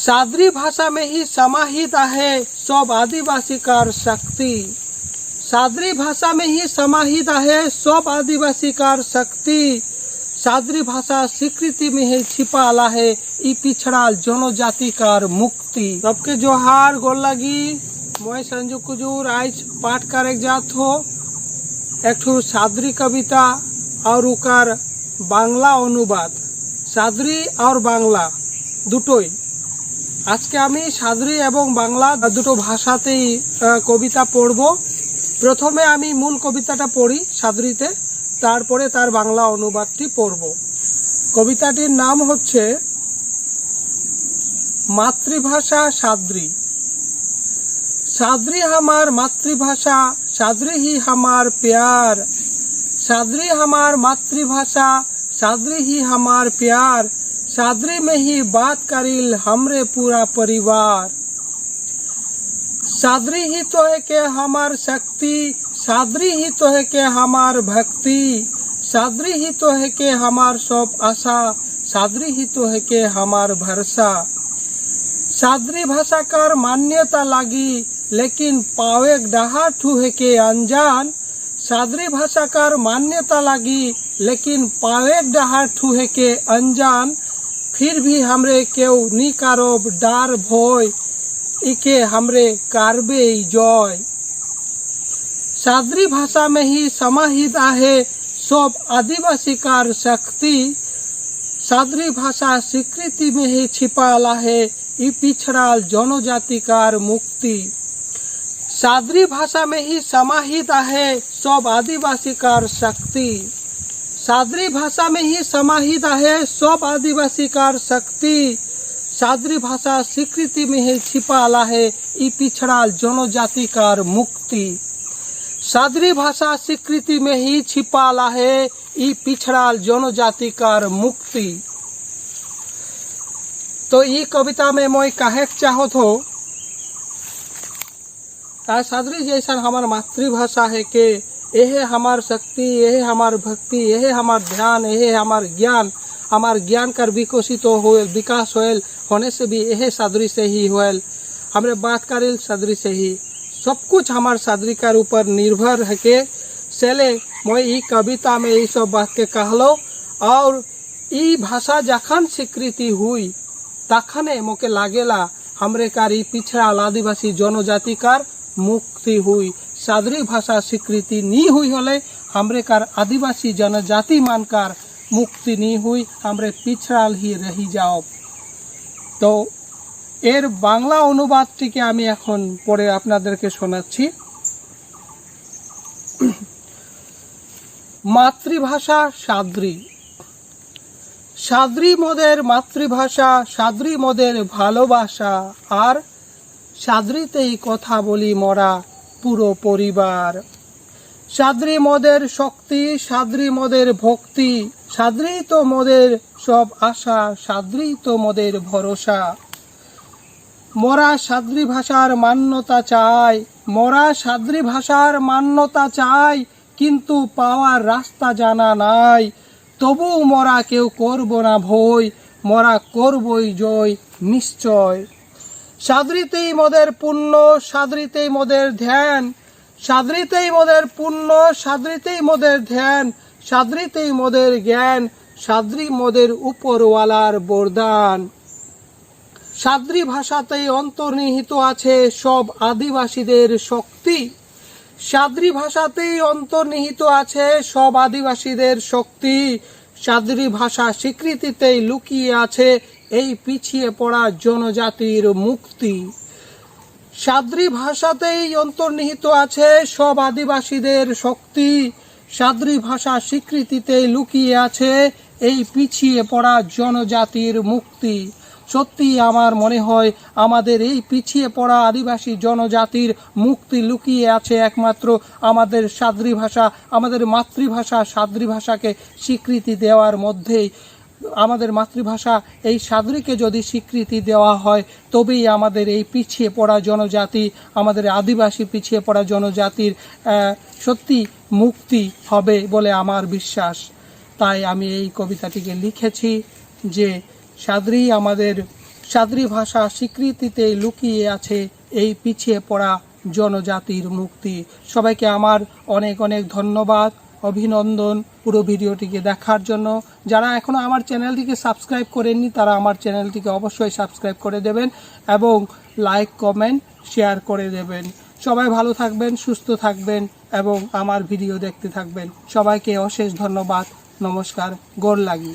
सादरी भाषा में ही समाहित है सब आदिवासी का शक्ति। सादरी भाषा में ही समाहित है सब आदिवासी का शक्ति। सादरी भाषा स्वीकृति में ही छिपाला है ई पिछड़ा जनजाति का मुक्ति। सबके जोहार गोल लगी। मैं संजू कुजूर आज पाठ कर जात हो एक सादरी कविता और उकार बांगला अनुवाद। सादरी और बांगला दुटोई आज के आमी सादरी एवं बांगला दुटो भाषातेई कविता पढ़ब। प्रथमे आमी मूल कविताटा पढ़ी सादरीते, तारपरे तार बांगला अनुवादटी पढ़ब। कविताटिर नाम होच्छे मातृभाषा सादरी। सादरी हमार मातृभाषा, सादरी ही हमार प्यार। सादरी हमार मातृभाषा, सादरी ही हमार प्यार। सादरी में ही बात करिल हमरे पूरा परिवार। सादरी ही तो है के हमार शक्ति, सादरी ही तो है के हमार भक्ति। सादरी ही तो है के हमार सब आशा, सादरी ही तो है के हमार भरोसा। सादरी भाषा कर मान्यता लागी लेकिन पावे डहा ठूहे के अनजान। सादरी भाषा कर मान्यता लागी लेकिन पावे डहा ठूहे के अनजान। फिर भी हमरे केउ नी कारोब डार भय, इके हमरे कारबे जय। सादरी भाषा में ही समाहित है सब आदिवासी का शक्ति। सादरी भाषा स्वीकृति में ही छिपाला है ई पिछड़ा जनजाति का मुक्ति। सादरी भाषा में ही समाहित है सब आदिवासी का शक्ति। सादरी भाषा में ही समाहित है सब आदिवासी का शक्ति। सादरी भाषा स्वीकृति में ही छिपाला है ई पिछड़ा जनजाति का मुक्ति। सादरी भाषा स्वीकृति में ही छिपाला है ई पिछड़ा जनजाति का मुक्ति। तो ई कविता में मैं कहे चाहत हो सादरी जैसा हमार मातृभाषा है के यह हमार शक्ति, यह हमार भक्ति, यह हमार ध्यान, यह हमार ज्ञान। हमार ज्ञान कर विकसित तो होल, विकास होल, होने से भी यह सादरी से ही होल। हमरे बात करिल सादरी से ही सब कुछ हमार सादरी का ऊपर निर्भर है के सेले मैं ई कविता में ये सब बात के कहलो। और ई भाषा जखन स्वीकृति हुई तखने मोके लागेला हमरे कार ई पिछड़ा आदिवासी जनजाति कार मुक्ति हुई। सादरी भाषा स्वीकृति नहीं हुई होले हमरे कार आदिवासी जनजाति मानकार मुक्ति नहीं हुई, हमरे पिछड़ा ही रही जाओ। तो एर बांगला अनुवादটিকে আমি এখন পড়ে আপনাদেরকে শোনাচ্ছি। মাতৃভাষা সাদরি। সাদরি মোদের মাতৃভাষা, সাদরি মোদের ভালোবাসা। আর সাদরিতেই কথা বলি মোরা পুরো পরিবার। সাদরি মোদের শক্তি, সাদরি মোদের ভক্তি। সাদরি তো মোদের সব আশা, সাদরি তো মোদের ভরসা। মোরা সাদরি ভাষার মান্যতা চাই, মোরা সাদরি ভাষার মান্যতা চাই, কিন্তু পাওয়ার রাস্তা জানা নাই। তবু মোরা কেউ করব না ভয়, মোরা করবই জয় নিশ্চয়। সাদরিতেই মোদের পুণ্য, সাদরিতেই মোদের ধ্যান। সাদরিতেই মোদের পুণ্য, সাদরিতেই মোদের ধ্যান। সাদরিতেই মোদের জ্ঞান, সাদরি মোদের উপরওয়ালার বরদান। সাদরি ভাষাতেই অন্তর্নিহিত আছে সব আদিবাসীদের শক্তি। সাদরি ভাষাতেই অন্তর্নিহিত আছে সব আদিবাসীদের শক্তি। সাদরি ভাষা স্বীকৃতিতেই লুকিয়ে আছে এই পিছিয়ে পড়া জনজাতির মুক্তি। সাদরি ভাষাতেই অন্তর্নিহিত আছে সব আদিবাসীদের শক্তি। সাদরি ভাষা স্বীকৃতিতেই লুকিয়ে আছে এই পিছিয়ে পড়া জনজাতির মুক্তি। সত্যি আমার মনে হয় আমাদের এই পিছিয়ে পড়া আদিবাসী জনজাতির মুক্তি লুকিয়ে আছে একমাত্র আমাদের সাদরি ভাষা, আমাদের মাতৃভাষা সাদরি ভাষাকে স্বীকৃতি দেওয়ার মধ্যেই। আমাদের মাতৃভাষা এই সাদরিকে যদি স্বীকৃতি দেওয়া হয় তবেই আমাদের এই পিছিয়ে পড়া জনজাতি, আমাদের আদিবাসী পিছিয়ে পড়া জনজাতির সত্যি মুক্তি হবে বলে আমার বিশ্বাস। তাই আমি এই কবিতাটিকে লিখেছি যে সাদরি আমাদের সাদ্রি ভাষা স্বীকৃতিতে লুকিয়ে আছে এই পিছিয়ে পড়া জনজাতির মুক্তি। সবাইকে আমার অনেক অনেক ধন্যবাদ, অভিনন্দন পুরো ভিডিওটিকে দেখার জন্য। যারা এখনও আমার চ্যানেলটিকে সাবস্ক্রাইব করেননি তারা আমার চ্যানেলটিকে অবশ্যই সাবস্ক্রাইব করে দেবেন এবং লাইক কমেন্ট শেয়ার করে দেবেন। সবাই ভালো থাকবেন, সুস্থ থাকবেন এবং আমার ভিডিও দেখতে থাকবেন। সবাইকে অশেষ ধন্যবাদ। নমস্কার, গোর লাগি।